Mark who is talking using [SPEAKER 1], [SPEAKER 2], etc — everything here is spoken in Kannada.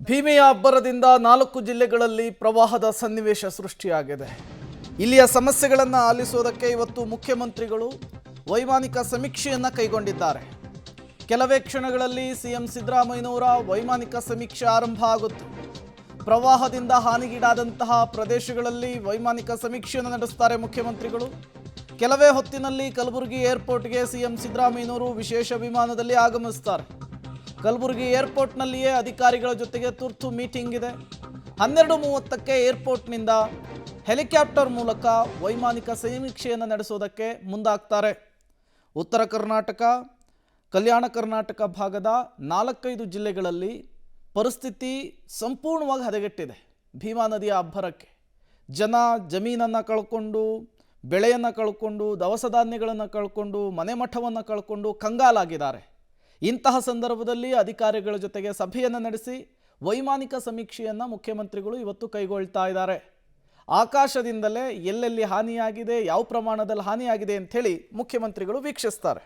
[SPEAKER 1] ಭೀಮೆಯ ಅಬ್ಬರದಿಂದ 4 ಜಿಲ್ಲೆಗಳಲ್ಲಿ ಪ್ರವಾಹದ ಸನ್ನಿವೇಶ ಸೃಷ್ಟಿಯಾಗಿದೆ. ಇಲ್ಲಿಯ ಸಮಸ್ಯೆಗಳನ್ನು ಆಲಿಸುವುದಕ್ಕೆ ಇವತ್ತು ಮುಖ್ಯಮಂತ್ರಿಗಳು ವೈಮಾನಿಕ ಸಮೀಕ್ಷೆಯನ್ನು ಕೈಗೊಂಡಿದ್ದಾರೆ. ಕೆಲವೇ ಕ್ಷಣಗಳಲ್ಲಿ ಸಿಎಂ ಸಿದ್ದರಾಮಯ್ಯನವರ ವೈಮಾನಿಕ ಸಮೀಕ್ಷೆ ಆರಂಭ ಆಗುತ್ತೆ. ಪ್ರವಾಹದಿಂದ ಹಾನಿಗೀಡಾದಂತಹ ಪ್ರದೇಶಗಳಲ್ಲಿ ವೈಮಾನಿಕ ಸಮೀಕ್ಷೆಯನ್ನು ನಡೆಸುತ್ತಾರೆ ಮುಖ್ಯಮಂತ್ರಿಗಳು. ಕೆಲವೇ ಹೊತ್ತಿನಲ್ಲಿ ಕಲಬುರಗಿ ಏರ್ಪೋರ್ಟ್ಗೆ ಸಿಎಂ ಸಿದ್ದರಾಮಯ್ಯನವರು ವಿಶೇಷ ವಿಮಾನದಲ್ಲಿ ಆಗಮಿಸುತ್ತಾರೆ. ಕಲಬುರಗಿ ಏರ್ಪೋರ್ಟ್ನಲ್ಲಿಯೇ ಅಧಿಕಾರಿಗಳ ಜೊತೆಗೆ ತುರ್ತು ಮೀಟಿಂಗ್ ಇದೆ. 12:30ಕ್ಕೆ ಏರ್ಪೋರ್ಟ್ನಿಂದ ಹೆಲಿಕಾಪ್ಟರ್ ಮೂಲಕ ವೈಮಾನಿಕ ಸಮೀಕ್ಷೆಯನ್ನು ನಡೆಸೋದಕ್ಕೆ ಮುಂದಾಗ್ತಾರೆ. ಉತ್ತರ ಕರ್ನಾಟಕ, ಕಲ್ಯಾಣ ಕರ್ನಾಟಕ ಭಾಗದ 4-5 ಜಿಲ್ಲೆಗಳಲ್ಲಿ ಪರಿಸ್ಥಿತಿ ಸಂಪೂರ್ಣವಾಗಿ ಹದಗೆಟ್ಟಿದೆ. ಭೀಮಾ ನದಿಯ ಅಬ್ಬರಕ್ಕೆ ಜನ ಜಮೀನನ್ನು ಕಳ್ಕೊಂಡು, ಬೆಳೆಯನ್ನು ಕಳ್ಕೊಂಡು, ದವಸ ಧಾನ್ಯಗಳನ್ನು ಕಳ್ಕೊಂಡು, ಮನೆ ಮಠವನ್ನು ಕಳ್ಕೊಂಡು ಕಂಗಾಲಾಗಿದ್ದಾರೆ. ಇಂತಹ ಸಂದರ್ಭದಲ್ಲಿ ಅಧಿಕಾರಿಗಳ ಜೊತೆಗೆ ಸಭೆಯನ್ನು ನಡೆಸಿ ವೈಮಾನಿಕ ಸಮೀಕ್ಷೆಯನ್ನು ಮುಖ್ಯಮಂತ್ರಿಗಳು ಇವತ್ತು ಕೈಗೊಳ್ತಾ ಇದ್ದಾರೆ. ಆಕಾಶದಿಂದಲೇ ಎಲ್ಲೆಲ್ಲಿ ಹಾನಿಯಾಗಿದೆ, ಯಾವ ಪ್ರಮಾಣದಲ್ಲಿ ಹಾನಿಯಾಗಿದೆ ಅಂಥೇಳಿ ಮುಖ್ಯಮಂತ್ರಿಗಳು ವೀಕ್ಷಿಸ್ತಾರೆ.